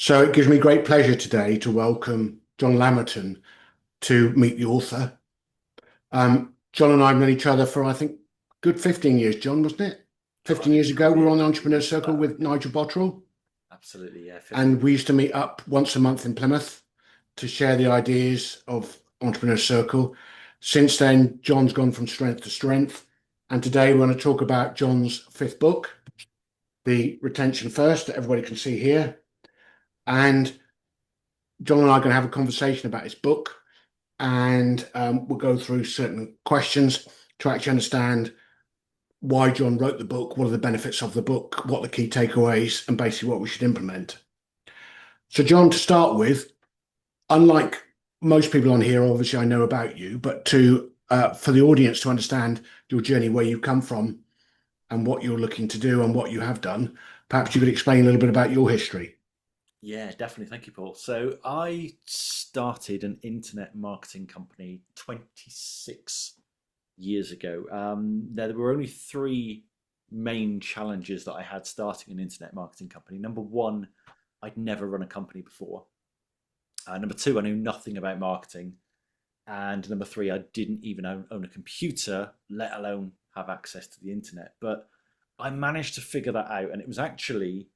So it gives me great pleasure today to welcome John Lamerton to meet the author. John and I have known each other for, I think, good 15 years, John, wasn't it? Oh, I 15 think years it's ago, we probably were on the a few Entrepreneur years Circle back. with Nigel Botterill, Absolutely, yeah, 15 and we years. used to meet up once a month in Plymouth to share the ideas of Entrepreneur Circle. Since then, John's gone from strength to strength, and today we're going to talk about John's fifth book, The Retention First, that everybody can see here. And John and I are going to have a conversation about his book, and we'll go through certain questions to actually understand why John wrote the book, what are the benefits of the book, what are the key takeaways, and basically what we should implement. So, John, to start with, unlike most people on here, obviously I know about you, but to for the audience to understand your journey, where you come from, and what you're looking to do, and what you have done, perhaps you could explain a little bit about your history. Yeah, definitely. Thank you, Paul. So I started an internet marketing company 26 years ago. There were only three main challenges that I had starting an internet marketing company. Number one, I'd never run a company before. Number two, I knew nothing about marketing. And number three, I didn't even own a computer, let alone have access to the internet. But I managed to figure that out. And it was actually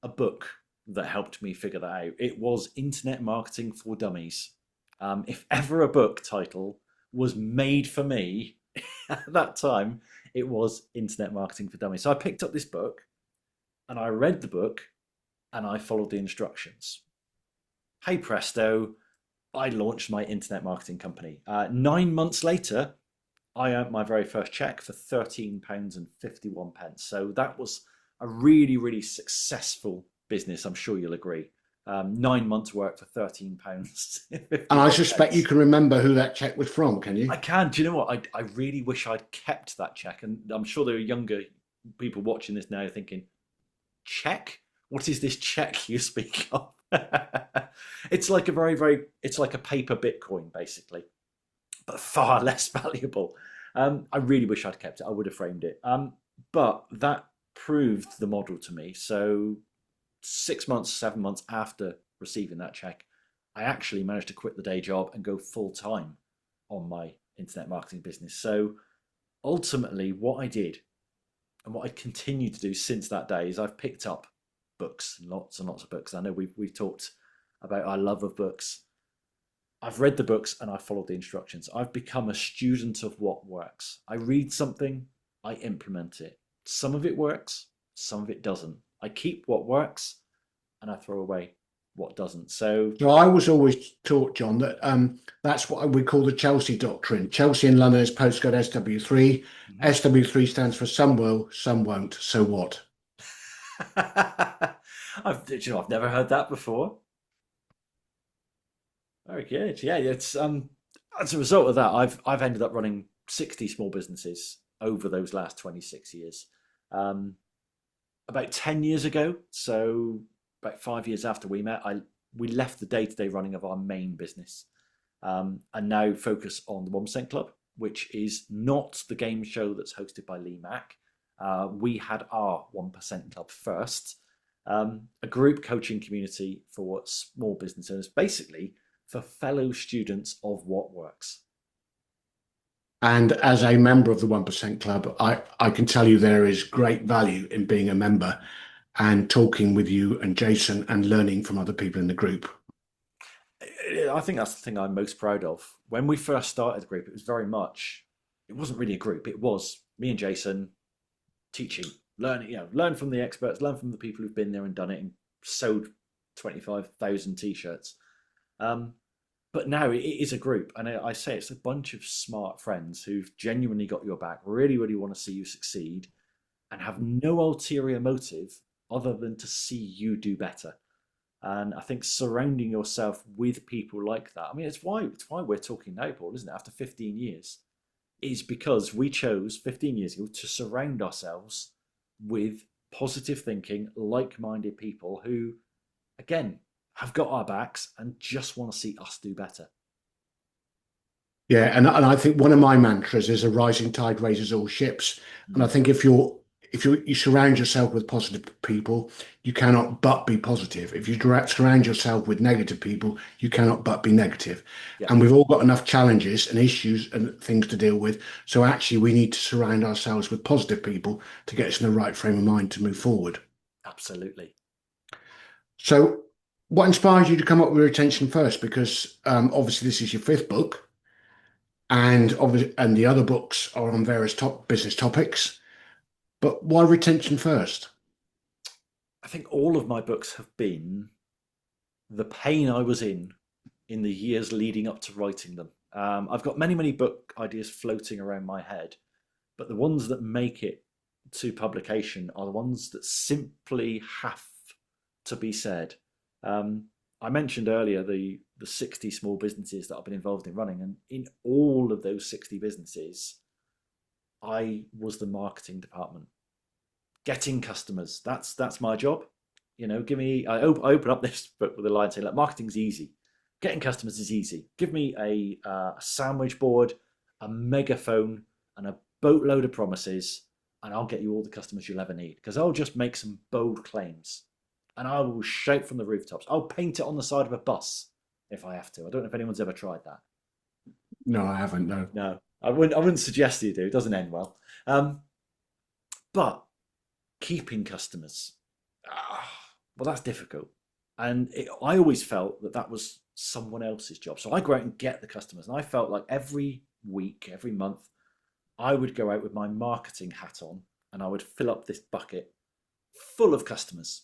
a book that helped me figure that out. It was Internet Marketing for Dummies. If ever a book title was made for me at that time, it was Internet Marketing for Dummies. So I picked up this book and I read the book and I followed the instructions. Hey presto, I launched my internet marketing company. 9 months later, I earned my very first check for £13.51. So that was a really, really successful business. I'm sure you'll agree. 9 months work for £13 And I 51 suspect you pence. can remember who that check was from, can I you? can. Do you know what? I really wish I'd kept that check. And I'm sure there are younger people watching this now thinking, check? What is this check you speak of? It's like a it's like a paper Bitcoin, basically, but far less valuable. I really wish I'd kept it. I would have framed it. But that proved the model to me. So 6 months, 7 months after receiving that check, I actually managed to quit the day job and go full time on my internet marketing business. So ultimately, what I did and what I continue to do since that day is I've picked up books, lots and lots of books. I know we've talked about our love of books. I've read the books and I followed the instructions. I've become a student of what works. I read something, I implement it. Some of it works, some of it doesn't. I keep what works and I throw away what doesn't. So, So I was always taught, John, that that's what we call the Chelsea doctrine. Chelsea in London is postcode SW3. mhm. SW3 stands for some will, some won't. So what? I've never heard that before. Very good. Yeah, it's as a result of that, I've ended up running 60 small businesses over those last 26 years. Um, about 10 years ago, so about 5 years after we met, I we left the day-to-day running of our main business, and now focus on the 1% Club, which is not the game show that's hosted by Lee Mack. We had our 1% Club first, a group coaching community for small business owners, basically for fellow students of what works. And as a member of the 1% Club, I can tell you there is great value in being a member and talking with you and Jason and learning from other people in the group. I think that's the thing I'm most proud of. When we first started the group, it was very much, it wasn't really a group. It was me and Jason teaching, learning, learn from the experts, learn from the people who've been there and done it and sold 25,000 t-shirts. Um, but now it is a group, and I say it's a bunch of smart friends who've genuinely got your back, really, really want to see you succeed, and have no ulterior motive other than to see you do better. And I think surrounding yourself with people like that, I mean, it's why we're talking now, Paul, isn't it? After 15 years, is because we chose 15 years ago to surround ourselves with positive thinking, like-minded people who, again, have got our backs and just want to see us do better. Yeah, and I think one of my mantras is a rising tide raises all ships. And I Mm. think if you're if you surround yourself with positive people, you cannot but be positive. If you surround yourself with negative people, you cannot but be negative. Yeah, And we've all got enough challenges and issues and things to deal with. So actually, we need to surround ourselves with positive people to get us in the right frame of mind to move forward. absolutely. So, what inspired you to come up with retention first? Because obviously, this is your fifth book, and obviously, and the other books are on various top business topics. But why retention first? I think all of my books have been the pain I was in the years leading up to writing them. I've got many, many book ideas floating around my head, but the ones that make it to publication are the ones that simply have to be said. Um, I mentioned earlier the 60 small businesses that I've been involved in running, and in all of those 60 businesses, I was the marketing department, getting customers. That's my job. You know, give me. I open up this book with a line saying, "Like marketing's easy, getting customers is easy. Give me a sandwich board, a megaphone, and a boatload of promises, and I'll get you all the customers you'll ever need. Because I'll just make some bold claims, and I will shout from the rooftops. I'll paint it on the side of a bus if I have to. I don't know if anyone's ever tried that. No, I haven't. No. No, I wouldn't. I wouldn't suggest you do. It doesn't end well. Um, but keeping customers, well, that's difficult. And I always felt that that was someone else's job. So I go out and get the customers. And I felt like every week, every month, I would go out with my marketing hat on and I would fill up this bucket full of customers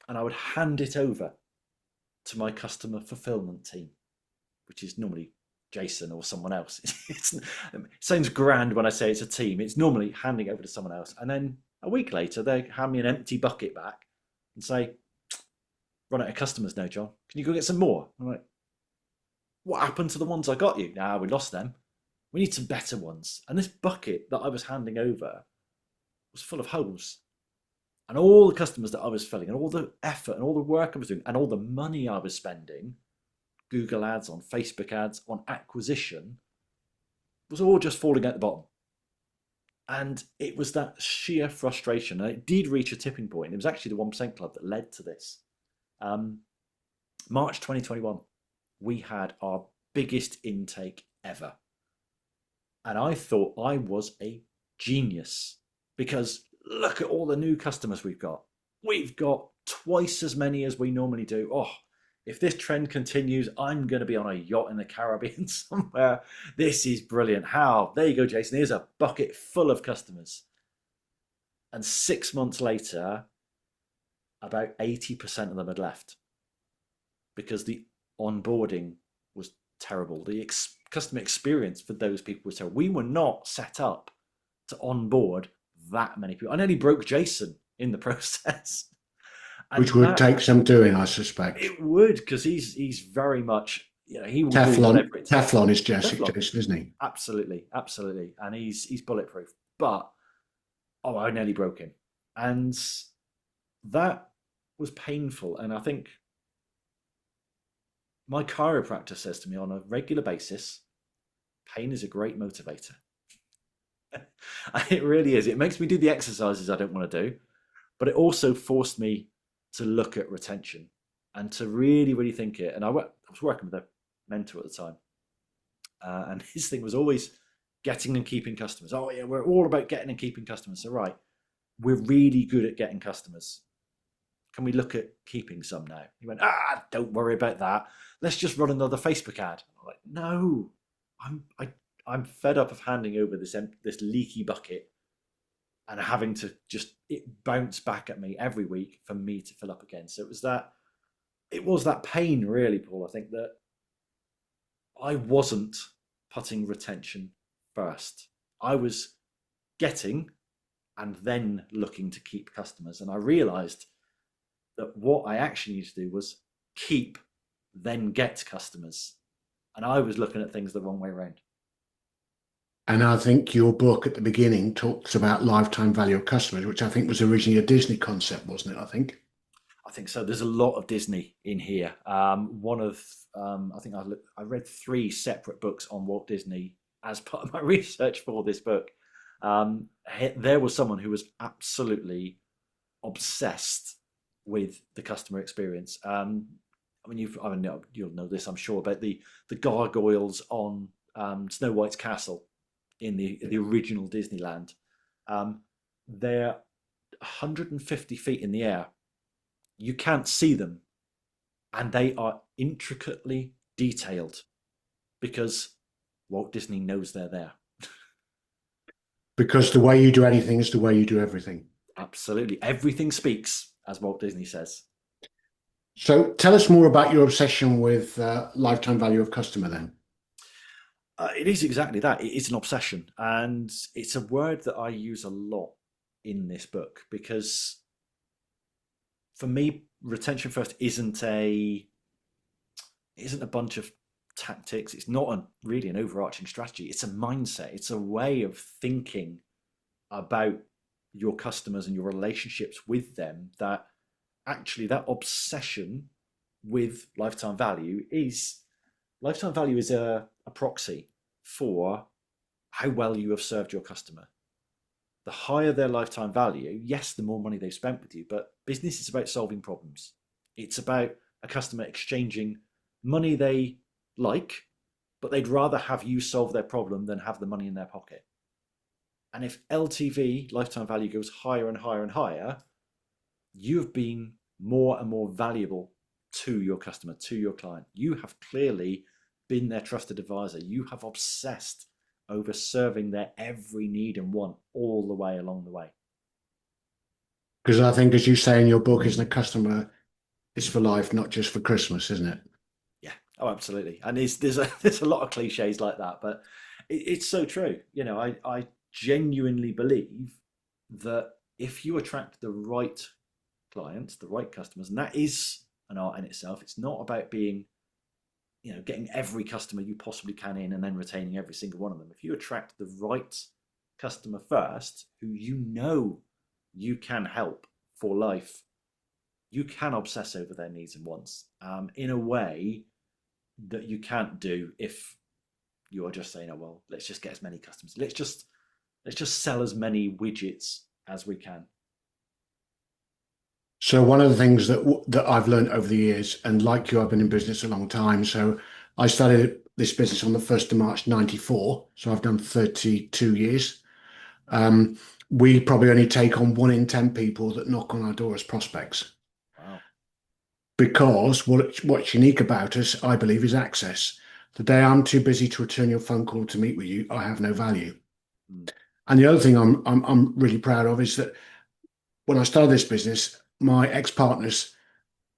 and I would hand it over to my customer fulfillment team, which is normally Jason or someone else. It sounds grand when I say it's a team. It's normally handing over to someone else. And then a week later, they hand me an empty bucket back and say, run out of customers now, John. Can you go get some more? I'm like, what happened to the ones I got you? Nah, we lost them. We need some better ones. And this bucket that I was handing over was full of holes. And all the customers that I was filling, and all the effort and all the work I was doing, and all the money I was spending, Google ads, on Facebook ads, on acquisition, was all just falling at the bottom. And it was that sheer frustration. And it did reach a tipping point. It was actually the 1% Club that led to this. March 2021, we had our biggest intake ever. And I thought I was a genius because look at all the new customers we've got. We've got twice as many as we normally do. Oh, if this trend continues, I'm going to be on a yacht in the Caribbean somewhere. This is brilliant. How? There you go, Jason. Here's a bucket full of customers. And 6 months later, about 80% of them had left because the onboarding was terrible. The customer experience for those people was terrible. We were not set up to onboard that many people. I nearly broke Jason in the process. And Which would take some doing, I suspect. it would, because he's very much, you know, he will do Teflon, whatever it takes. Teflon is Teflon, Jason, isn't he? absolutely, absolutely, and he's bulletproof. But oh, I nearly broke him, and that was painful. And I think my chiropractor says to me on a regular basis, pain is a great motivator. It really is. It makes me do the exercises I don't want to do, but it also forced me to look at retention and to really, really think it. And I was working with a mentor at the time, and his thing was always getting and keeping customers. Oh yeah, we're all about getting and keeping customers. So right, we're really good at getting customers. Can we look at keeping some now? He went, don't worry about that. Let's just run another Facebook ad. I'm like, no, I'm fed up of handing over this leaky bucket and having to just it bounce back at me every week for me to fill up again. So it was that pain really, Paul. I think that I wasn't putting retention first. I was getting and then looking to keep customers. And I realized that what I actually need to do was keep, then get customers. And I was looking at things the wrong way around. And I think your book at the beginning talks about lifetime value of customers, which I think was originally a Disney concept, wasn't it? I think. I think so. There's a lot of Disney in here. I think I read 3 separate books on Walt Disney as part of my research for this book. There was someone who was absolutely obsessed with the customer experience. I mean, you'll know this, I'm sure, about the gargoyles on Snow White's castle in the original Disneyland. Um, they're 150 feet in the air. You can't see them, and they are intricately detailed because Walt Disney knows they're there. Because the way you do anything is the way you do everything. Absolutely, everything speaks, as Walt Disney says. So tell us more about your obsession with lifetime value of customer then. It is exactly that. It is an obsession, and it's a word that I use a lot in this book because for me, retention first isn't a bunch of tactics. It's not really an overarching strategy. It's a mindset. It's a way of thinking about your customers and your relationships with them that actually that obsession with lifetime value is a proxy for how well you have served your customer. The higher their lifetime value, yes, the more money they've spent with you, but business is about solving problems. It's about a customer exchanging money they like, but they'd rather have you solve their problem than have the money in their pocket. And if LTV, lifetime value, goes higher and higher and higher, you've been more and more valuable to your customer, to your client. You have clearly been their trusted advisor. You have obsessed over serving their every need and want all the way along the way. Because I think, as you say in your book, isn't a customer is for life, not just for Christmas, isn't it? Yeah, oh, absolutely. And there's a lot of cliches like that, but it's so true. I genuinely believe that if you attract the right clients, the right customers, and that is an art in itself. It's not about being, getting every customer you possibly can in and then retaining every single one of them. If you attract the right customer first, who you can help for life, you can obsess over their needs and wants in a way that you can't do if you are just saying, "Oh well, let's just get as many customers. Let's just sell as many widgets as we can." So one of the things that I've learned over the years, and like you, I've been in business a long time. So I started this business on the 1st of March 94. So I've done 32 years. Um, we probably only take on 1 in 10 people that knock on our door as prospects. Wow. Because what's unique about us, I believe, is access. The day I'm too busy to return your phone call to meet with you, I have no value. Mm. And the other thing I'm really proud of is that when I started this business, my ex-partners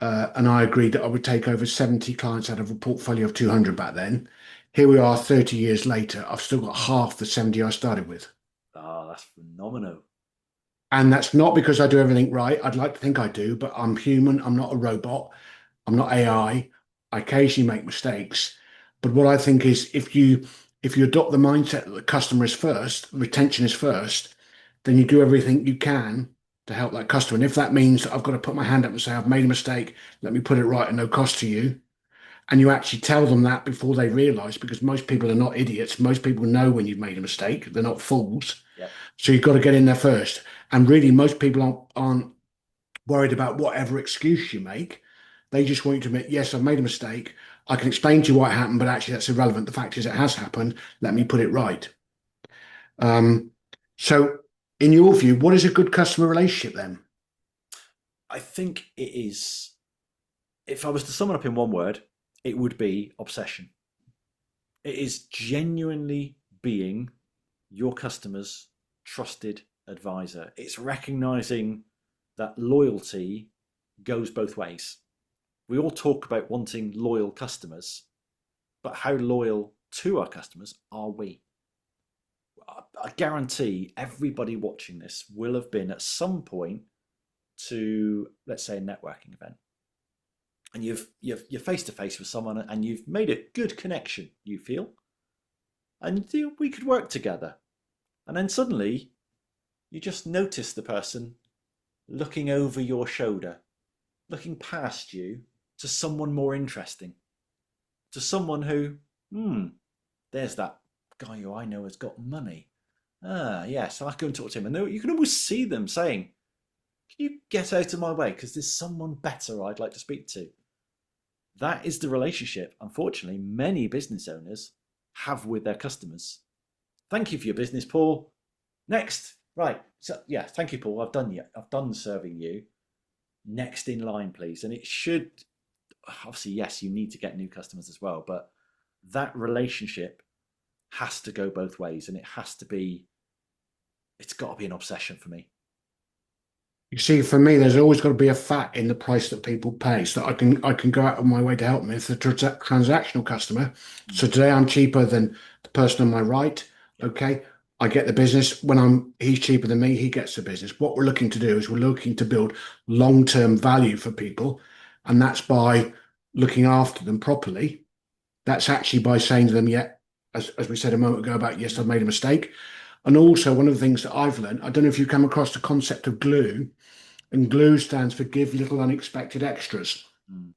and I agreed that I would take over 70 clients out of a portfolio of 200 back then. Here we are 30 years later. I've still got half the 70 I started with. Ah, that's phenomenal. And that's not because I do everything right. I'd like to think I do, but I'm human. I'm not a robot. I'm not AI. I occasionally make mistakes. But what I think is if you adopt the mindset that the customer is first, retention is first, then you do everything you can to help that customer. And if that means that I've got to put my hand up and say, I've made a mistake, let me put it right at no cost to you. And you actually tell them that before they realize, because most people are not idiots. Most people know when you've made a mistake. They're not fools. Yep. So you've got to get in there first. And really, most people aren't worried about whatever excuse you make. They just want you to admit, yes, I've made a mistake. I can explain to you what happened, but actually that's irrelevant. The fact is it has happened. Let me put it right. Um, so in your view, what is a good customer relationship then? I think it is, if I was to sum it up in one word, it would be obsession. It is genuinely being your customer's trusted advisor. It's recognizing that loyalty goes both ways. We all talk about wanting loyal customers, but how loyal to our customers are we? I guarantee everybody watching this will have been at some point to, let's say, a networking event, and you're face to face with someone, and you've made a good connection. You feel, and we could work together, and then suddenly you just notice the person looking over your shoulder, looking past you to someone more interesting, to someone who, there's that guy who I know has got money. Ah, yes, I go and talk to him. And you can always see them saying, can you get out of my way? Because there's someone better I'd like to speak to. That is the relationship, unfortunately, many business owners have with their customers. Thank you for your business, Paul. Next. Right. So, yeah, thank you, Paul. I've done serving you. Next in line, please. And it should, obviously, yes, you need to get new customers as well, but that relationship has to go both ways, and it's got to be an obsession for me. You see, for me, there's always got to be a fat in the price that people pay, so that I can go out of my way to help them. If the transactional customer, so Mm. today I'm cheaper than the person on my right. Yep. Okay, I get the business. He's cheaper than me, he gets the business. What we're looking to do is we're looking to build long-term value for people, and that's by looking after them properly. That's actually by saying to them, yeah, as we said a moment ago about, yes, I've Mm. made a mistake. And also, one of the things that I've learned, I don't know if you come across the concept of glue, and glue stands for give little unexpected extras. Mm.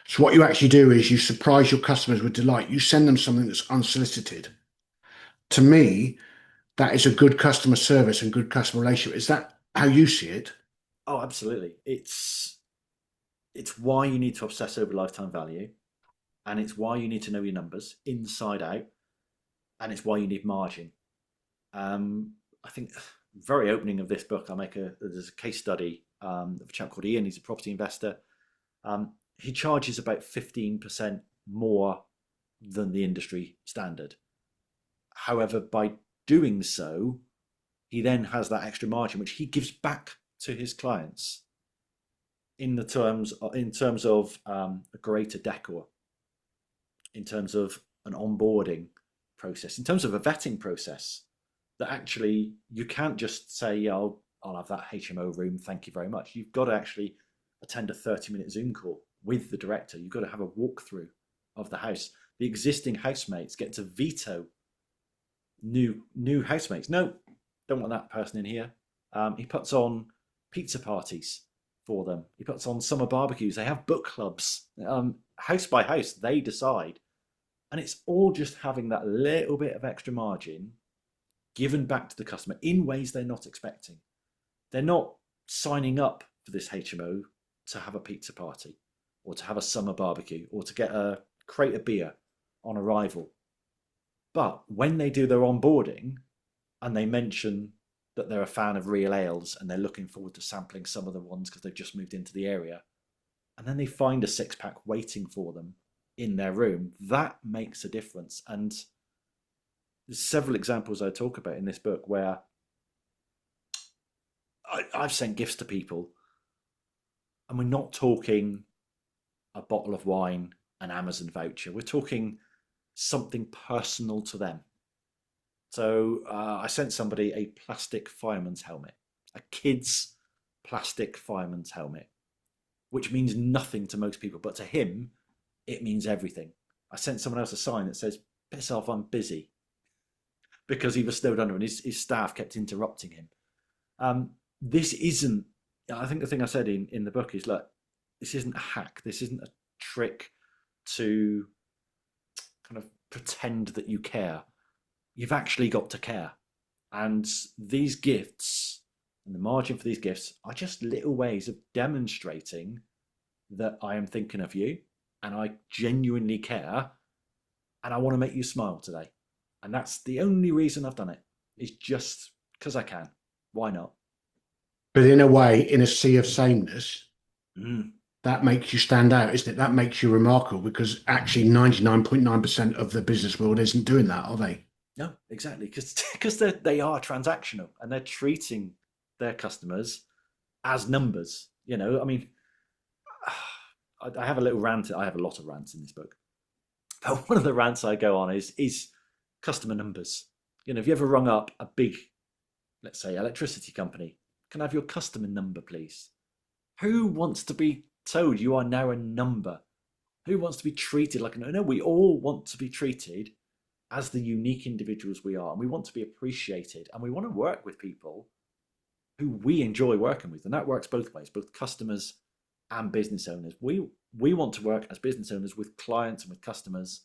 So what you actually do is you surprise your customers with delight. You send them something that's unsolicited. To me, that is a good customer service and good customer relationship. Is that how you see it? Oh, absolutely. It's why you need to obsess over lifetime value, and it's why you need to know your numbers inside out, and it's why you need margin. I think very opening of this book, there's a case study of a chap called Ian. He's a property investor. He charges about 15% more than the industry standard. However, by doing so, he then has that extra margin which he gives back to his clients in terms of a greater decor, in terms of an onboarding process, in terms of a vetting process. That actually you can't just say, yeah, I'll have that HMO room, thank you very much. You've got to actually attend a 30-minute Zoom call with the director. You've got to have a walkthrough of the house. The existing housemates get to veto new housemates. No, don't want that person in here. He puts on pizza parties for them. He puts on summer barbecues. They have book clubs. House by house, they decide. And it's all just having that little bit of extra margin given back to the customer in ways they're not expecting. They're not signing up for this HMO to have a pizza party or to have a summer barbecue or to get a crate of beer on arrival. But when they do their onboarding and they mention that they're a fan of real ales and they're looking forward to sampling some of the ones because they've just moved into the area, and then they find a six-pack waiting for them in their room, that makes a difference. And there's several examples I talk about in this book where I've sent gifts to people, and we're not talking a bottle of wine, an Amazon voucher. We're talking something personal to them. So I sent somebody a plastic fireman's helmet, a kid's plastic fireman's helmet, which means nothing to most people, but to him, it means everything. I sent someone else a sign that says, piss off, I'm busy, because he was snowed under and his staff kept interrupting him. This isn't, I think the thing I said in the book is, look, this isn't a hack. This isn't a trick to kind of pretend that you care. You've actually got to care. And these gifts and the margin for these gifts are just little ways of demonstrating that I am thinking of you and I genuinely care and I want to make you smile today. And that's the only reason I've done it, is just because I can. Why not? But in a way, in a sea of sameness, Mm. that makes you stand out, isn't it? That makes you remarkable because actually 99.9% of the business world isn't doing that, are they? No, exactly, because they are transactional and they're treating their customers as numbers. I mean, I have a little rant. I have a lot of rants in this book, but one of the rants I go on is customer numbers. If you ever rung up a big, let's say, electricity company, can I have your customer number, please? Who wants to be told you are now a number? Who wants to be treated like a no? We all want to be treated as the unique individuals we are, and we want to be appreciated, and we want to work with people who we enjoy working with, and that works both ways, both customers and business owners. We want to work as business owners with clients and with customers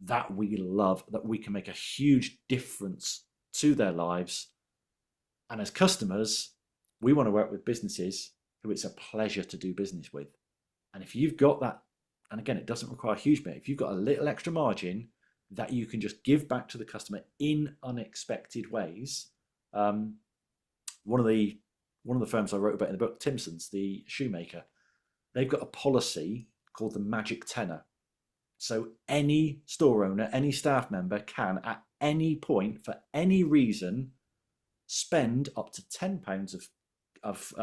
that we love, that we can make a huge difference to their lives. And as customers, we want to work with businesses who it's a pleasure to do business with. And if you've got that, and again, it doesn't require a huge bit, if you've got a little extra margin that you can just give back to the customer in unexpected ways. One of the firms I wrote about in the book, Timpson's, the shoemaker, they've got a policy called the magic tenner. So any store owner, any staff member can, at any point, for any reason, spend up to £10 of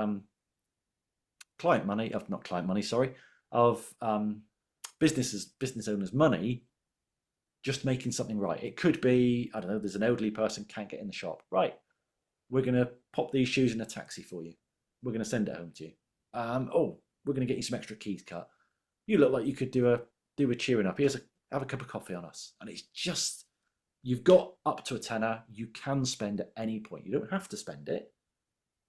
business owners' money, just making something right. It could be, I don't know, there's an elderly person can't get in the shop. Right, we're going to pop these shoes in a taxi for you. We're going to send it home to you. We're going to get you some extra keys cut. You look like you could do a cheering up. Have a cup of coffee on us. And it's just, you've got up to a tenner. You can spend at any point. You don't have to spend it.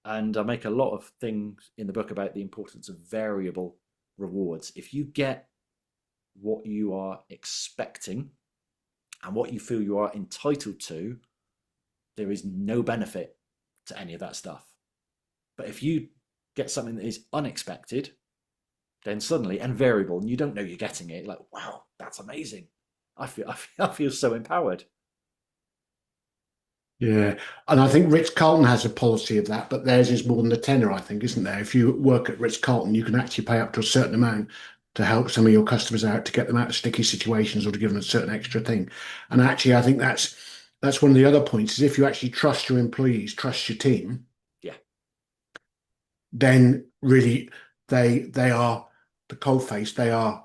And I make a lot of things in the book about the importance of variable rewards. If you get what you are expecting and what you feel you are entitled to, there is no benefit to any of that stuff. But if you get something that is unexpected, then suddenly, and variable, and you don't know you're getting it, like, wow, that's amazing. I feel so empowered. Yeah, and I think Ritz-Carlton has a policy of that, but theirs is more than the tenner, I think, isn't there? If you work at Ritz-Carlton, you can actually pay up to a certain amount to help some of your customers out, to get them out of sticky situations or to give them a certain extra thing. And actually, I think that's one of the other points, is if you actually trust your employees, trust your team, Yeah, then really they are the cold face. They are,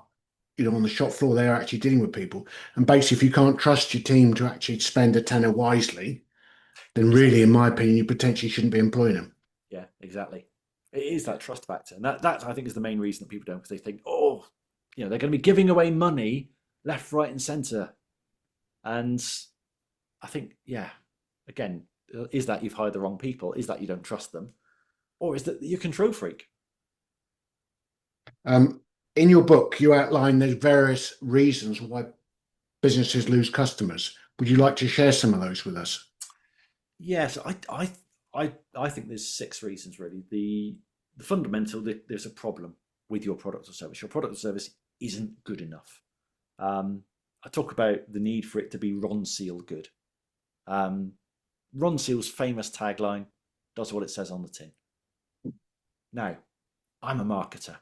on the shop floor, they are actually dealing with people. And basically, if you can't trust your team to actually spend a tenner wisely, then really, in my opinion, you potentially shouldn't be employing them. Yeah, exactly. It is that trust factor. And that I think is the main reason that people don't, because they think, oh, they're going to be giving away money left, right, and centre. And I think, yeah, again, is that you've hired the wrong people? Is that you don't trust them? Or is that you're a control freak? In your book, you outline there's various reasons why businesses lose customers. Would you like to share some of those with us? Yes, I think there's 6 reasons really. The fundamental, there's a problem with your product or service. Your product or service isn't good enough. I talk about the need for it to be Ron Seal good. Ron Seal's famous tagline does what it says on the tin. Now, I'm a marketer.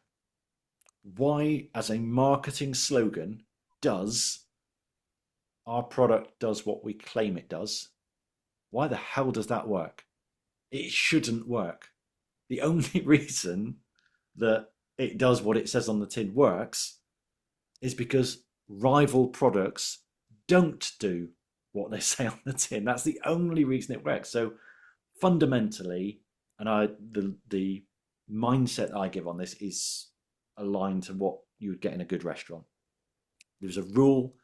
Why, as a marketing slogan, does our product does what we claim it does? Why the hell does that work? It shouldn't work. The only reason that it does what it says on the tin works is because rival products don't do what they say on the tin. That's the only reason it works. So fundamentally, and the mindset I give on this is aligned to what you would get in a good restaurant. There's a rule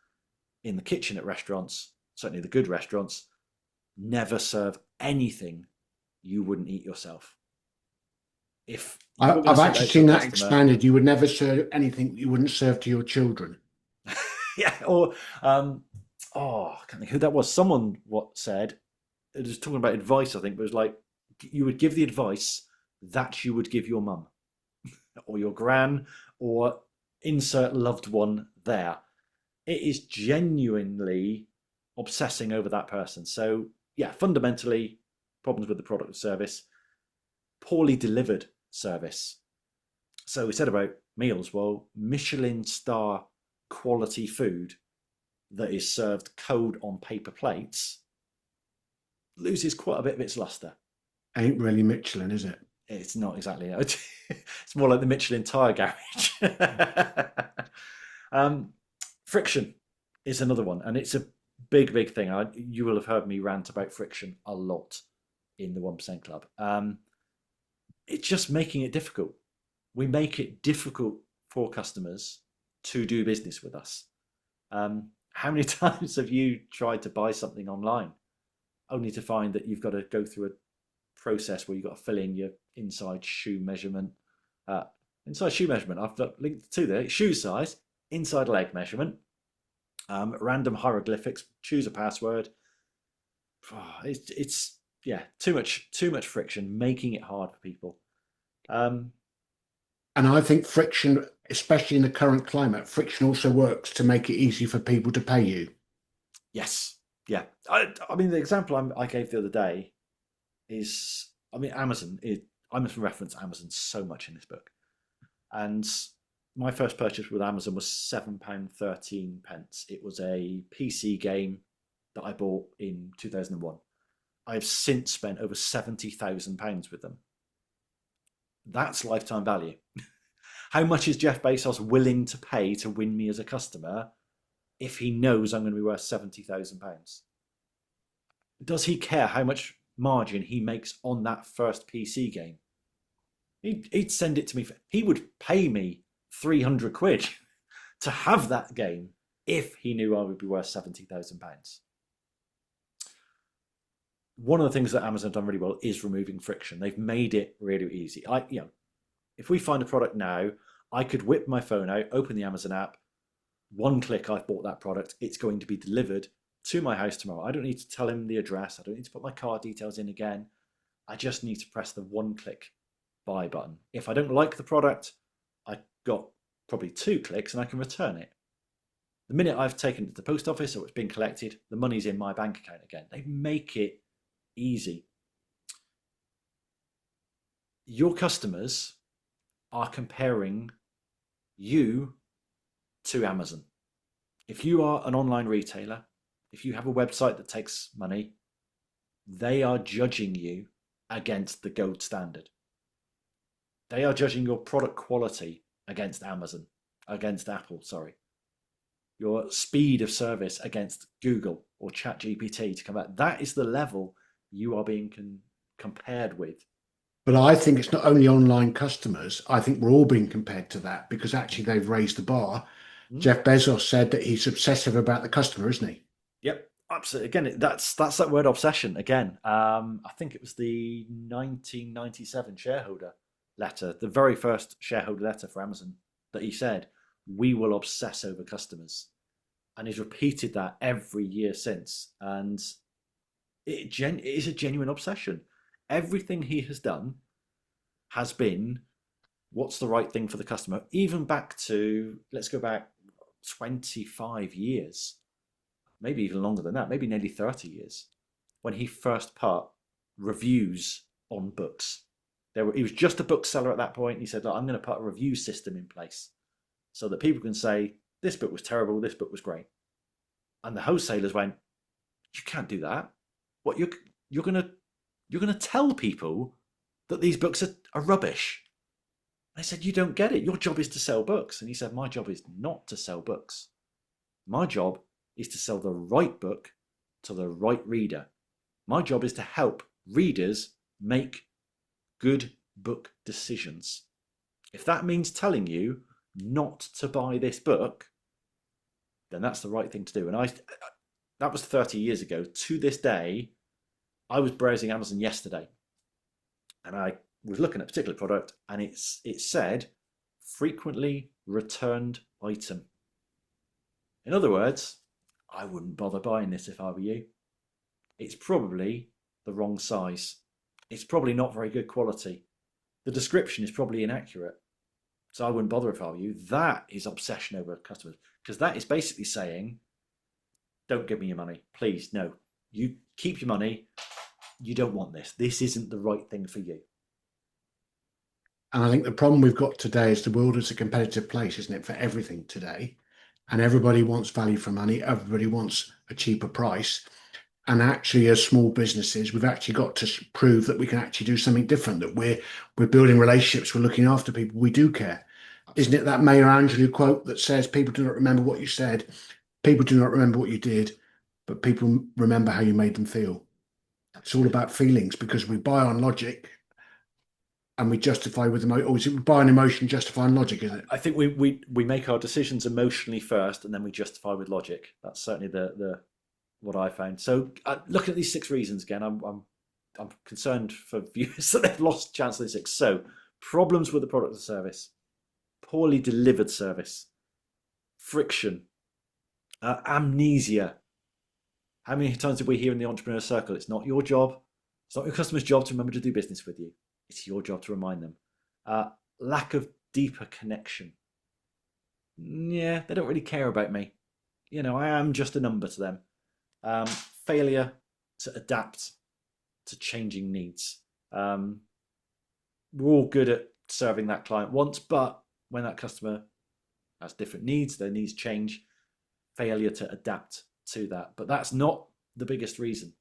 in the kitchen at restaurants, certainly the good restaurants: never serve anything you wouldn't eat yourself. If I've actually seen that expanded. You would never serve anything you wouldn't serve to your children. Yeah, or I can't think who that was. Someone said, it was talking about advice, I think, but it was like, you would give the advice that you would give your mum or your gran or insert loved one there. It is genuinely obsessing over that person. So yeah, fundamentally, problems with the product or service, poorly delivered service. So we said about meals. Well, Michelin star quality food that is served cold on paper plates loses quite a bit of its luster. Ain't really Michelin, is it? It's not exactly. It's more like the Michelin tire garage. Friction is another one, and it's a big thing. You will have heard me rant about friction a lot in the 1% Club. It's just making it difficult. We make it difficult for customers to do business with us. How many times have you tried to buy something online only to find that you've got to go through a process where you've got to fill in your inside shoe measurement? I've linked to there: shoe size, inside leg measurement, random hieroglyphics, choose a password. it's yeah, too much friction, making it hard for people. Um, And I think friction, especially in the current climate, friction also works to make it easy for people to pay you. yes, yeah. I mean, the example I gave the other day is, I mean, Amazon. I must reference Amazon so much in this book, and my first purchase with Amazon was £7.13. It was a PC game that I bought in 2001. I have since spent over £70,000 with them. That's lifetime value. How much is Jeff Bezos willing to pay to win me as a customer if he knows I'm going to be worth £70,000? Does he care how much margin he makes on that first PC game? He'd send it to me. He would pay me 300 quid to have that game if he knew I would be worth £70,000. One of the things that Amazon have done really well is removing friction. They've made it really easy. If we find a product now, I could whip my phone out, open the Amazon app, one click, I've bought that product. It's going to be delivered to my house tomorrow. I don't need to tell him the address. I don't need to put my card details in again. I just need to press the one click buy button. If I don't like the product, I got probably 2 clicks and I can return it. The minute I've taken it to the post office or it's been collected, the money's in my bank account again. They make it easy. Your customers are comparing you to Amazon. If you are an online retailer, if you have a website that takes money, they are judging you against the gold standard. They are judging your product quality against Amazon, against Apple, sorry. Your speed of service against Google or ChatGPT to come out. That is the level you are being compared with. But I think it's not only online customers. I think we're all being compared to that because actually they've raised the bar. Mm. Jeff Bezos said that he's obsessive about the customer, isn't he? Yep, absolutely. Again, that's that word obsession again. I think it was the 1997 shareholder letter, the very first shareholder letter for Amazon, that he said, "We will obsess over customers," and he's repeated that every year since. And it is a genuine obsession. Everything he has done has been what's the right thing for the customer. Even back to, let's go back 25 years, maybe even longer than that, maybe nearly 30 years, when he first put reviews on books. He was just a bookseller at that point. He said, "Look, I'm going to put a review system in place so that people can say, this book was terrible, this book was great." And the wholesalers went, "You can't do that. What, you're going to tell people that these books are rubbish?" I said, "You don't get it. Your job is to sell books." And he said, "My job is not to sell books. My job is to sell the right book to the right reader. My job is to help readers make good book decisions. If that means telling you not to buy this book, then that's the right thing to do." And that was 30 years ago. To this day, I was browsing Amazon yesterday and I was looking at a particular product and it said frequently returned item. In other words, I wouldn't bother buying this if I were you. It's probably the wrong size. It's probably not very good quality. The description is probably inaccurate. So I wouldn't bother if I were you. That is obsession over customers, because that is basically saying, don't give me your money. Please, no. You keep your money. You don't want this. This isn't the right thing for you. And I think the problem we've got today is the world is a competitive place, isn't it, for everything today? And everybody wants value for money. Everybody wants a cheaper price. And actually, as small businesses, we've actually got to prove that we can actually do something different, that we're building relationships, we're looking after people, we do care. Isn't it that Maya Angelou quote that says, "People do not remember what you said, people do not remember what you did, but people remember how you made them feel." It's all about feelings because we buy on logic and we justify with emotion. Or is it we buy on emotion, justify on logic, is it? I think we make our decisions emotionally first, and then we justify with logic. That's certainly the what I found. So looking at these 6 reasons again, I'm concerned for viewers that they've lost chance of the 6. So problems with the product or service, poorly delivered service, friction, amnesia, How many times did we hear in the entrepreneur circle? It's not your job. It's not your customer's job to remember to do business with you. It's your job to remind them. Uh, Lack of deeper connection. Yeah, they don't really care about me. I am just a number to them. Um, Failure to adapt to changing needs. Um, we're all good at serving that client once, but when that customer has different needs, their needs change, failure to adapt to that. But that's not the biggest reason.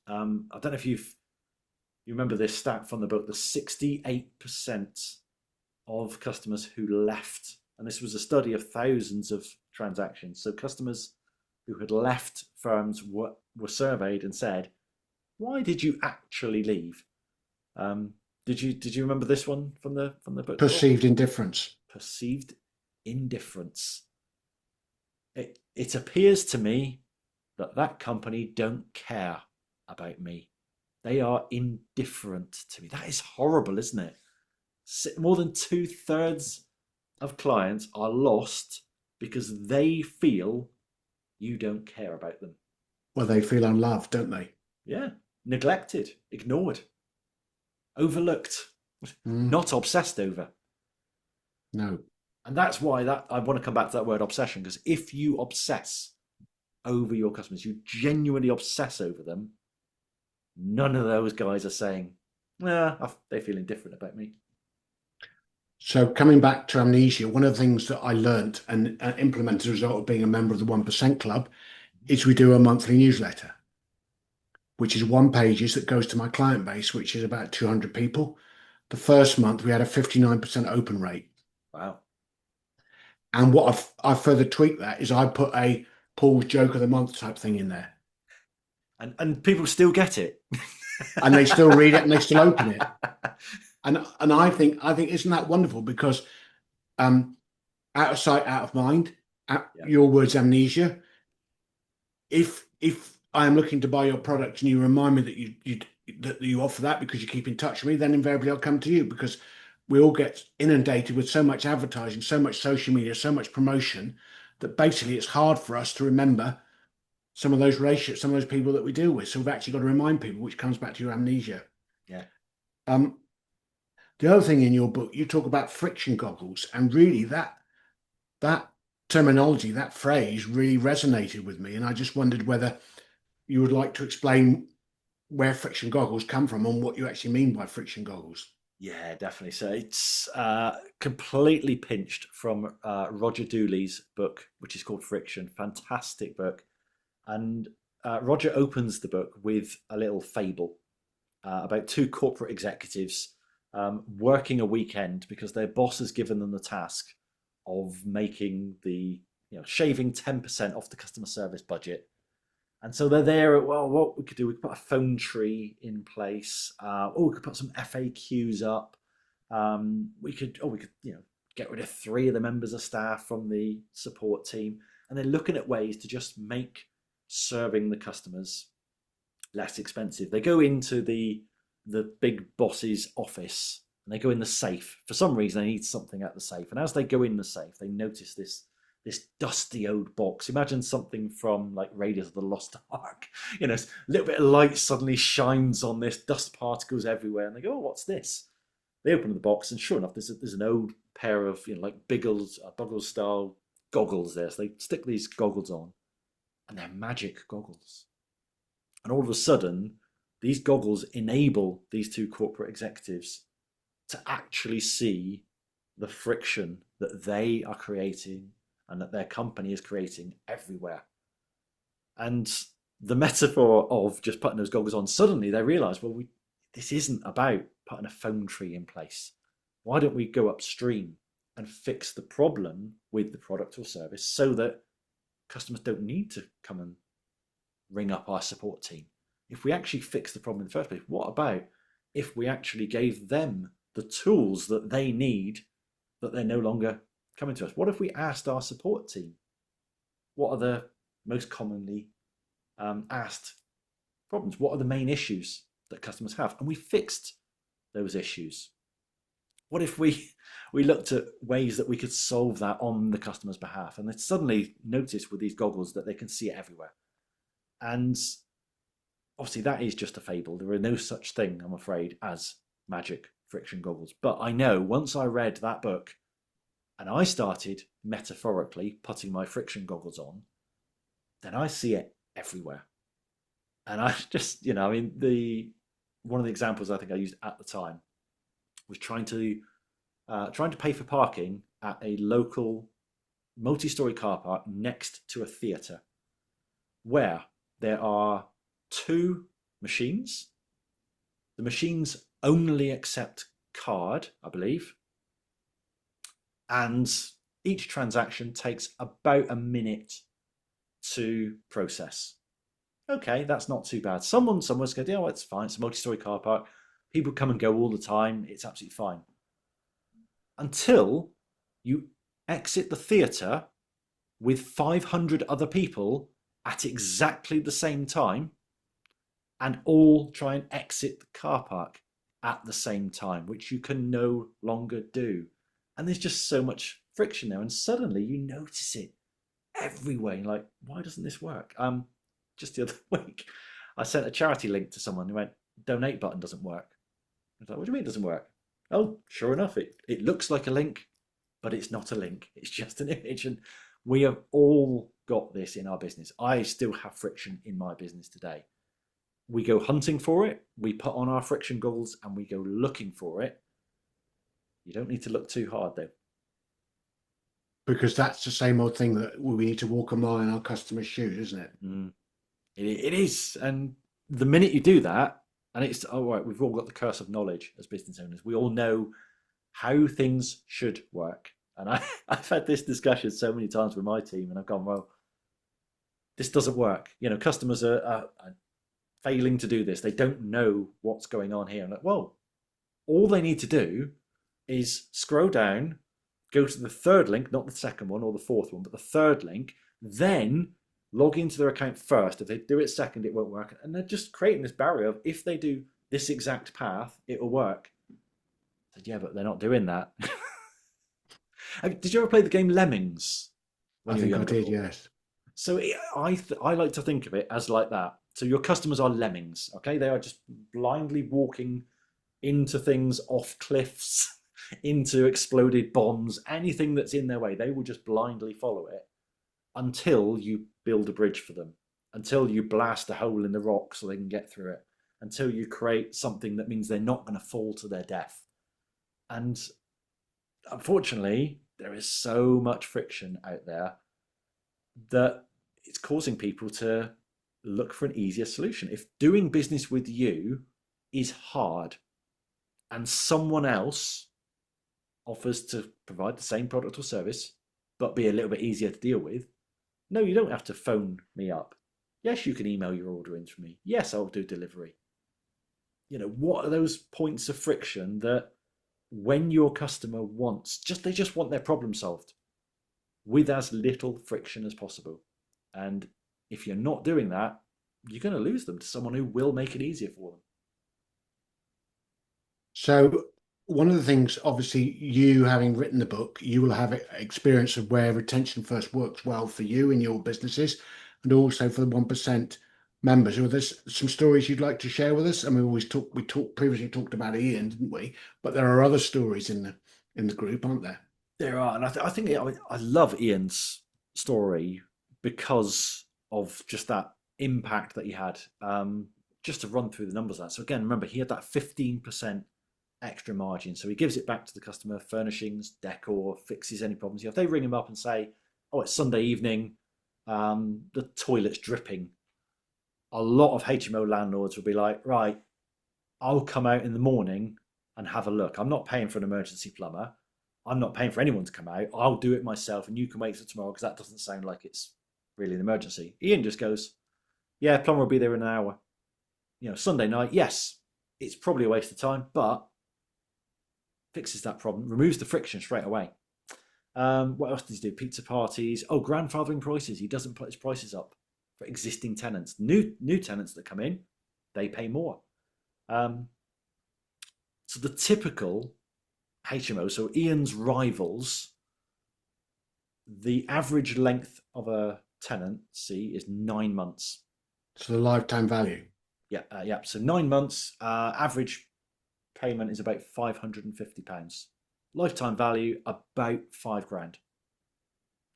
I don't know if you remember this stat from the book, the 68% of customers who left, and this was a study of thousands of transactions. So customers who had left firms were surveyed and said, "Why did you actually leave?" Um, did you remember this one from the book, Paul? Perceived indifference. Perceived indifference. It appears to me that company don't care about me. They are indifferent to me. That is horrible, isn't it? More than 2/3 of clients are lost because they feel you don't care about them. Well, they feel unloved, don't they? Yeah, neglected, ignored, overlooked, Mm, not obsessed over. no. And that's why that I want to come back to that word obsession, because if you obsess over your customers, you genuinely obsess over them, none of those guys are saying, they feel indifferent about me. So coming back to amnesia, one of the things that I learnt and implemented as a result of being a member of the 1% Club is we do a monthly newsletter, which is one pages that goes to my client base, which is about 200 people. The first month we had a 59% open rate. Wow. And what I've further tweaked that is I put a Paul's joke of the month type thing in there. And people still get it. And they still read it and they still open it. And I think isn't that wonderful? Because out of sight, out of mind, Yeah. your words amnesia. If I am looking to buy your product and you remind me that you offer that because you keep in touch with me, then invariably I'll come to you, because we all get inundated with so much advertising, so much social media, so much promotion, that basically it's hard for us to remember some of those relationships, some of those people that we deal with. So we've actually got to remind people, which comes back to your amnesia. Yeah. Um, the other thing in your book, you talk about friction goggles, and really that terminology, that phrase really resonated with me. And I just wondered whether you would like to explain where friction goggles come from and what you actually mean by friction goggles. Yeah, definitely. So it's completely pinched from Roger Dooley's book, which is called Friction. Fantastic book. And Roger opens the book with a little fable about two corporate executives working a weekend because their boss has given them the task of making shaving 10% off the customer service budget. And so they're there. Well, what we could do, we could put a phone tree in place. We could put some FAQs up. We could get rid of 3 of the members of staff from the support team. And they're looking at ways to just make serving the customers less expensive. They go into the big boss's office and they go in the safe. For some reason, they need something at the safe. And as they go in the safe, they notice this dusty old box. Imagine something from like Raiders of the Lost Ark. A little bit of light suddenly shines on this, dust particles everywhere, and they go, "Oh, what's this?" They open the box, and sure enough, there's an old pair of like Biggles style goggles there. So they stick these goggles on, and they're magic goggles. And all of a sudden, these goggles enable these two corporate executives to actually see the friction that they are creating and that their company is creating everywhere. And the metaphor of just putting those goggles on, suddenly they realize, this isn't about putting a phone tree in place. Why don't we go upstream and fix the problem with the product or service so that customers don't need to come and ring up our support team? If we actually fix the problem in the first place, what about if we actually gave them the tools that they need, that they're no longer coming to us? What if we asked our support team, what are the most commonly asked problems? What are the main issues that customers have? And we fixed those issues. What if we looked at ways that we could solve that on the customer's behalf? And they suddenly notice with these goggles that they can see it everywhere. And obviously, that is just a fable. There are no such thing, I'm afraid, as magic friction goggles. But I know once I read that book and I started metaphorically putting my friction goggles on, then I see it everywhere. And I just, I mean, the one of the examples I think I used at the time was trying to pay for parking at a local multi-story car park next to a theatre, where there are two machines. The machines only accept card, I believe, and each transaction takes about a minute to process. Okay, that's not too bad. Someone's going to, oh, it's fine. It's a multi-story car park. People come and go all the time. It's absolutely fine. Until you exit the theatre with 500 other people at exactly the same time and all try and exit the car park at the same time, which you can no longer do. And there's just so much friction there. And suddenly you notice it everywhere. You're like, why doesn't this work? Just the other week, I sent a charity link to someone who went, donate button doesn't work. I was like, what do you mean it doesn't work? Oh, sure enough, it looks like a link, but it's not a link. It's just an image. And we have all got this in our business. I still have friction in my business today. We go hunting for it. We put on our friction goggles and we go looking for it. You don't need to look too hard, though. Because that's the same old thing that we need to walk a mile in our customers' shoes, isn't it? It is. And the minute you do that, and it's, all right, we've all got the curse of knowledge as business owners. We all know how things should work. And I've had this discussion so many times with my team, and I've gone, well, this doesn't work. Customers are failing to do this. They don't know what's going on here. And like, well, all they need to do is scroll down, go to the third link, not the second one or the fourth one, but the third link, then log into their account first. If they do it second, it won't work. And they're just creating this barrier of, if they do this exact path, it will work. I said, yeah, but they're not doing that. Did you ever play the game Lemmings? I think I did, yes. So I like to think of it as like that. So your customers are lemmings, okay? They are just blindly walking into things, off cliffs, into exploded bombs, anything that's in their way. They will just blindly follow it until you build a bridge for them, until you blast a hole in the rock so they can get through it, until you create something that means they're not going to fall to their death. And unfortunately, there is so much friction out there that it's causing people to look for an easier solution. If doing business with you is hard and someone else offers to provide the same product or service but be a little bit easier to deal with, no, you don't have to phone me up. Yes, you can email your order in for me. Yes, I'll do delivery. What are those points of friction that when your customer they just want their problem solved with as little friction as possible? And if you're not doing that, you're going to lose them to someone who will make it easier for them. So one of the things, obviously, you having written the book, you will have experience of where retention first works well for you in your businesses, and also for the 1% members. Are there some stories you'd like to share with us? I mean, we previously talked about Ian, didn't we? But there are other stories in the group, aren't there? There are, and I think I love Ian's story because of just that impact that he had. Just to run through the numbers of that. So again, remember, he had that 15% extra margin. So he gives it back to the customer, furnishings, decor, fixes any problems. If they ring him up and say, oh, it's Sunday evening, the toilet's dripping, a lot of HMO landlords will be like, right, I'll come out in the morning and have a look. I'm not paying for an emergency plumber. I'm not paying for anyone to come out. I'll do it myself and you can wait for tomorrow because that doesn't sound like it's really an emergency. Ian just goes, yeah, plumber will be there in an hour. Sunday night, yes, it's probably a waste of time, but fixes that problem, removes the friction straight away. What else does he do? Pizza parties. Oh, grandfathering prices. He doesn't put his prices up for existing tenants. New tenants that come in, they pay more. So the typical HMO, so Ian's rivals, the average length of a tenancy is 9 months. So the lifetime value. Yeah, yeah. So 9 months, average payment is about £550. Lifetime value about 5 grand.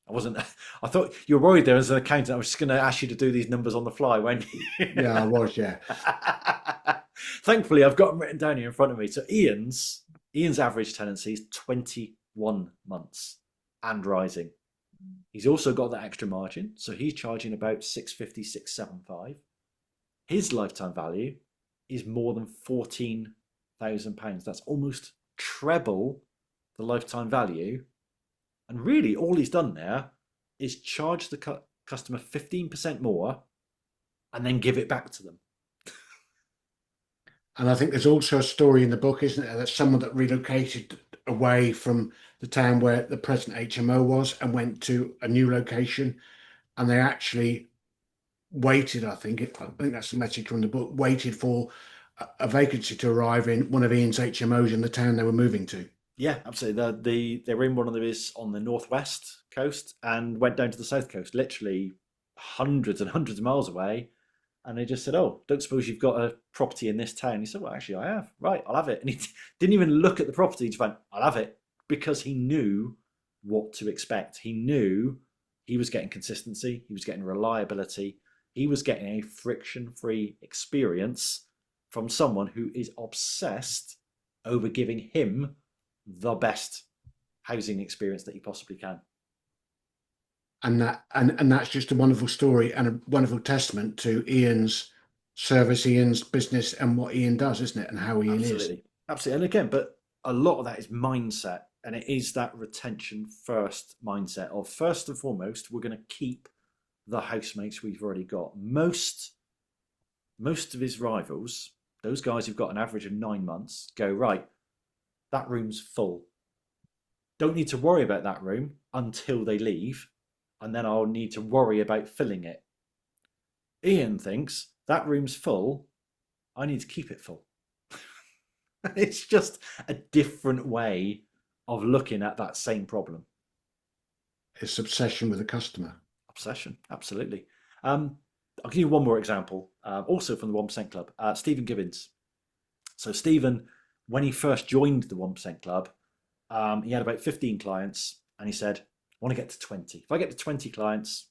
I wasn't. I thought you were worried there as an accountant. I was just going to ask you to do these numbers on the fly, weren't you? Yeah, I was, yeah. Thankfully, I've got them written down here in front of me. So Ian's average tenancy is 21 months and rising. He's also got that extra margin, so he's charging about 650, 675. His lifetime value is more than £14,000. That's almost treble the lifetime value. And really, all he's done there is charge the customer 15% more and then give it back to them. And I think there's also a story in the book, isn't there, that someone that relocated away from the town where the present HMO was and went to a new location, and they actually waited, I think that's the message from the book, waited for a vacancy to arrive in one of Ian's HMOs in the town they were moving to. Yeah, absolutely. They were in one of these on the northwest coast and went down to the south coast, literally hundreds and hundreds of miles away. And they just said, "Oh, don't suppose you've got a property in this town?" He said, "Well, actually, I have. Right, I'll have it." And he didn't even look at the property. He just went, "I'll have it," because he knew what to expect. He knew he was getting consistency. He was getting reliability. He was getting a friction-free experience from someone who is obsessed over giving him the best housing experience that he possibly can. And that's just a wonderful story and a wonderful testament to Ian's service, Ian's business, and what Ian does, isn't it? And how Ian is. Absolutely. Absolutely. And again, but a lot of that is mindset. And it is that retention first mindset of first and foremost, we're going to keep the housemates we've already got. Most of his rivals, those guys who've got an average of 9 months, go, right, that room's full. Don't need to worry about that room until they leave. And then I'll need to worry about filling it. Ian thinks that room's full. I need to keep it full. It's just a different way of looking at that same problem. His obsession with the customer. Obsession, absolutely. I'll give you one more example, also from the 1% Club. Stephen Gibbons. So Stephen, when he first joined the 1% Club, he had about 15 clients, and he said, "I want to get to 20. If I get to 20 clients,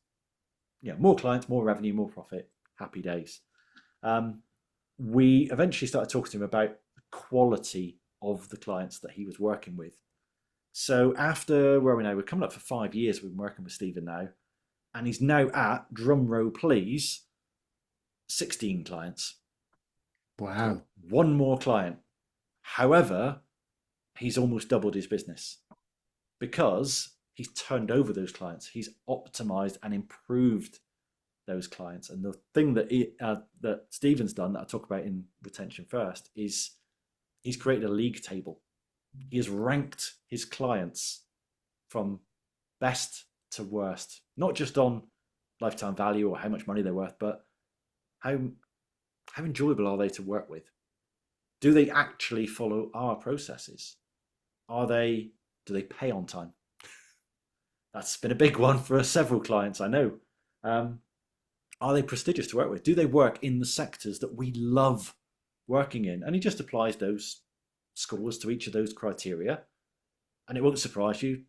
more clients, more revenue, more profit, happy days." We eventually started talking to him about the quality of the clients that he was working with. So after, where are we now? We're coming up for 5 years we've been working with Stephen now, and he's now at, drum roll please, 16 clients. So Wow. one more client. However, he's almost doubled his business because he's turned over those clients. He's optimized and improved those clients. And the thing that Stephen's done that I talk about in retention first is he's created a league table. He has ranked his clients from best to worst, not just on lifetime value or how much money they're worth, but how enjoyable are they to work with? Do they actually follow our processes? Do they pay on time? That's been a big one for several clients, I know. Are they prestigious to work with? Do they work in the sectors that we love working in? And he just applies those scores to each of those criteria. And it won't surprise you,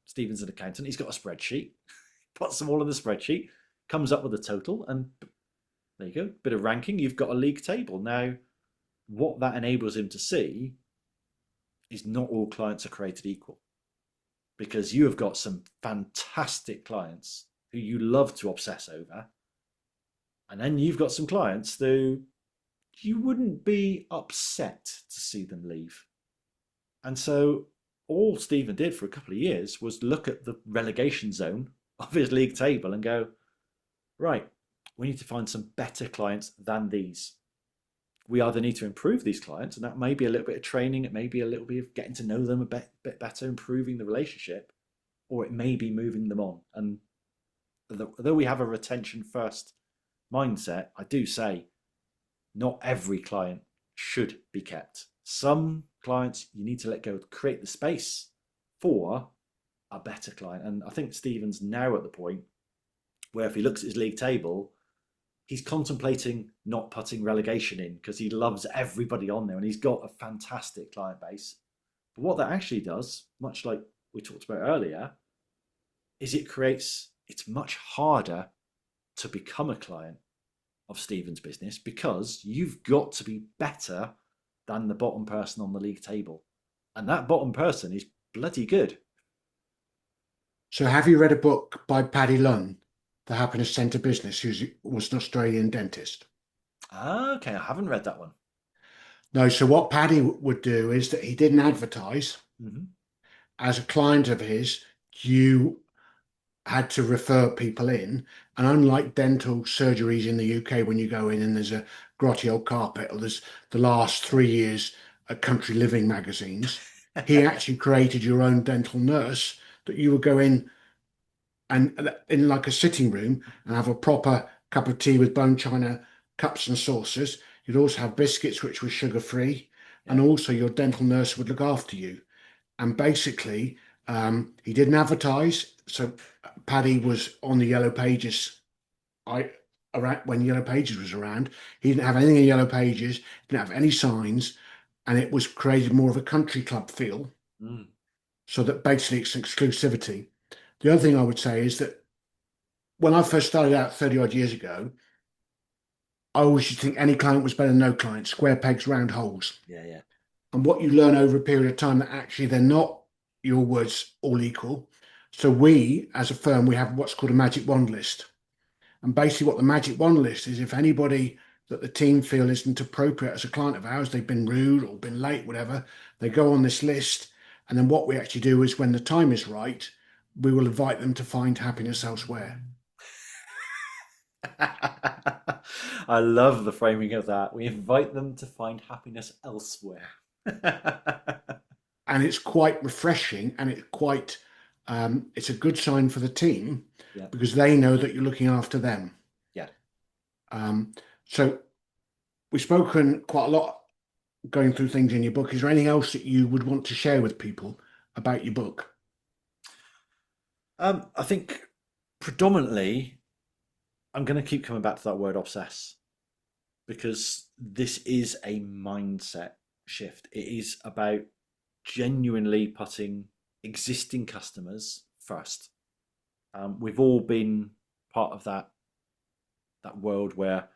Stephen's an accountant. He's got a spreadsheet, puts them all in the spreadsheet, comes up with a total, and there you go. Bit of ranking. You've got a league table. Now, what that enables him to see is not all clients are created equal, because you have got some fantastic clients who you love to obsess over. And then you've got some clients who you wouldn't be upset to see them leave. And so all Stephen did for a couple of years was look at the relegation zone of his league table and go, right, we need to find some better clients than these. We either need to improve these clients, and that may be a little bit of training, it may be a little bit of getting to know them a bit better, improving the relationship, or it may be moving them on. And although we have a retention first mindset, I do say not every client should be kept. Some clients you need to let go, create the space for a better client. And I think Stephen's now at the point where if he looks at his league table, he's contemplating not putting relegation in because he loves everybody on there and he's got a fantastic client base. But what that actually does, much like we talked about earlier, is it's much harder to become a client of Stephen's business because you've got to be better than the bottom person on the league table. And that bottom person is bloody good. So have you read a book by Paddy Lunn, The Happiness Centre Business, who was an Australian dentist? Okay, I haven't read that one. No, so what Paddy would do is that he didn't advertise. Mm-hmm. As a client of his, you had to refer people in. And unlike dental surgeries in the UK, when you go in and there's a grotty old carpet, or there's the last 3 years country living magazines, he actually created your own dental nurse that you would go in and in like a sitting room and have a proper cup of tea with bone china cups and saucers. You'd also have biscuits, which were sugar free, and Yeah. also your dental nurse would look after you. And basically, he didn't advertise. So Paddy was on the Yellow Pages. I around when Yellow Pages was around, he didn't have anything in Yellow Pages. Didn't have any signs, and it was created more of a country club feel. Mm. So that basically it's exclusivity. The other thing I would say is that when I first started out 30 odd years ago, I always used to think any client was better than no client, square pegs, round holes. Yeah, yeah. And what you learn over a period of time that actually they're not, your words, all equal. So we, as a firm, we have what's called a magic wand list. And basically what the magic wand list is, if anybody that the team feel isn't appropriate as a client of ours, they've been rude or been late, whatever, they go on this list. And then what we actually do is when the time is right, we will invite them to find happiness elsewhere. I love the framing of that. We invite them to find happiness elsewhere. And it's quite refreshing, and it's a good sign for the team Yeah, because they know that you're looking after them. yeah. Um, so we've spoken quite a lot going through things in your book. Is there anything else that you would want to share with people about your book? I think predominantly I'm going to keep coming back to that word obsess because this is a mindset shift. It is about genuinely putting existing customers first. We've all been part of that world where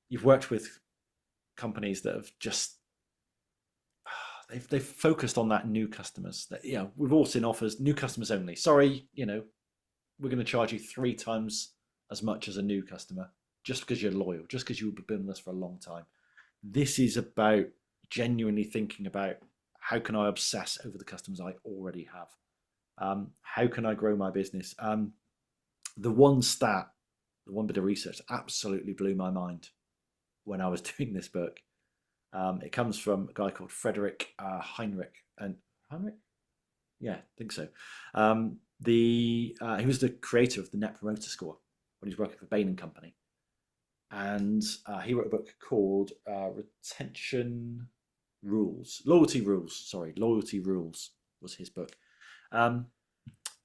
you've worked with companies that have just they've focused on that new customers. That we've all seen offers new customers only. Sorry, we're going to charge you 3 times as much as a new customer just because you're loyal, just because you've been with us for a long time. This is about genuinely thinking about how can I obsess over the customers I already have. How can I grow my business? The one bit of research absolutely blew my mind when I was doing this book. It comes from a guy called Frederick Heinrich. And Heinrich? Yeah, I think so. He was the creator of the Net Promoter Score when he was working for Bain and Company. And he wrote a book called Loyalty Rules was his book. And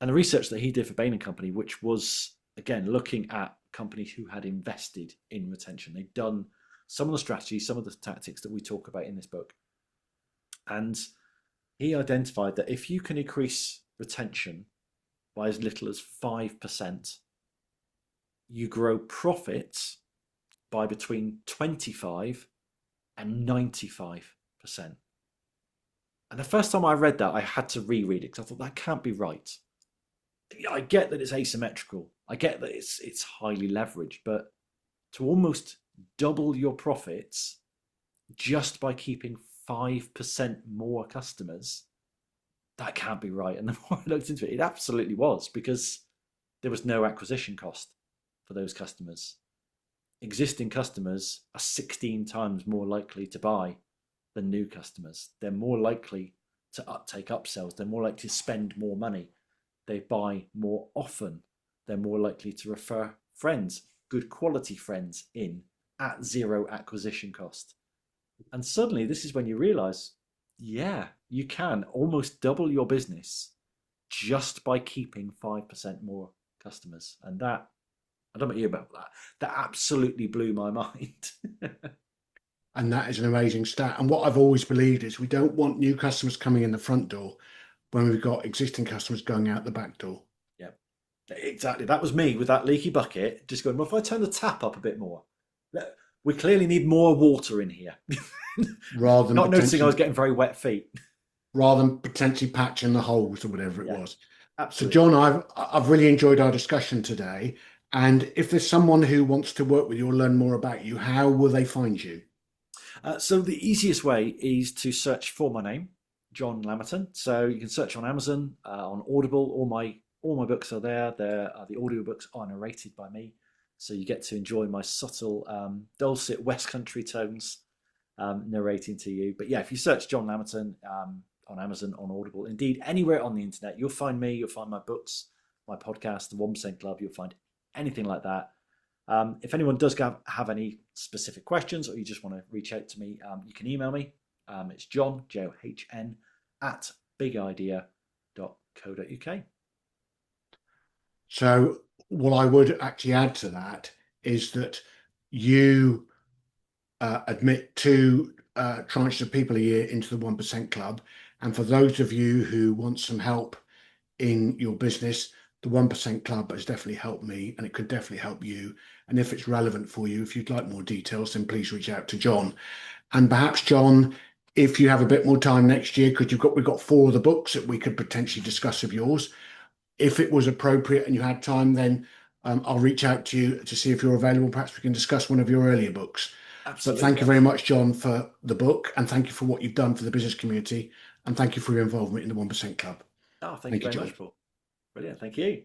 the research that he did for Bain and Company, which was, again, looking at companies who had invested in retention. They'd done some of the strategies, some of the tactics that we talk about in this book. And he identified that if you can increase retention by as little as 5%, you grow profits by between 25 and 95%. And the first time I read that, I had to reread it because I thought that can't be right. I get that it's asymmetrical. I get that it's highly leveraged, but to almost double your profits just by keeping 5% more customers, that can't be right. And the more I looked into it, it absolutely was, because there was no acquisition cost for those customers. Existing customers are 16 times more likely to buy than new customers. They're more likely to take upsells. They're more likely to spend more money. They buy more often. They're more likely to refer friends, good quality friends, in at zero acquisition cost. And suddenly this is when you realize, yeah, you can almost double your business just by keeping 5% more customers. And that I don't know you about that. That absolutely blew my mind. And that is an amazing stat. And what I've always believed is we don't want new customers coming in the front door when we've got existing customers going out the back door. Yeah, exactly. That was me with that leaky bucket. Just going, well, if I turn the tap up a bit more, we clearly need more water in here. rather than Not noticing I was potentially getting very wet feet. rather than potentially patching the holes or whatever it Yeah, was. So, absolutely. John, I've really enjoyed our discussion today. And if there's someone who wants to work with you or learn more about you, how will they find you? So the easiest way is to search for my name, John Lamerton. So you can search on Amazon, on Audible. All my books are there. The audiobooks are narrated by me, so you get to enjoy my subtle, dulcet West Country tones narrating to you. But yeah, if you search John Lamerton on Amazon, on Audible, indeed anywhere on the internet, you'll find me. You'll find my books, my podcast, the 1% Club. You'll find anything like that. If anyone does have any specific questions or you just want to reach out to me, you can email me. It's John, JOHN, at bigidea.co.uk. So, what I would actually add to that is that you admit two tranches of people a year into the 1% Club. And for those of you who want some help in your business, the 1% Club has definitely helped me and it could definitely help you. And if it's relevant for you, if you'd like more details, then please reach out to John. And perhaps, John, if you have a bit more time next year, because we've got four of the books that we could potentially discuss of yours. If it was appropriate and you had time, then I'll reach out to you to see if you're available. Perhaps we can discuss one of your earlier books. But thank Absolutely. you very much, John, for the book, and thank you for what you've done for the business community, and thank you for your involvement in the 1% Club. Oh, thank you Thank you, very John. much, Paul. Brilliant. Thank you.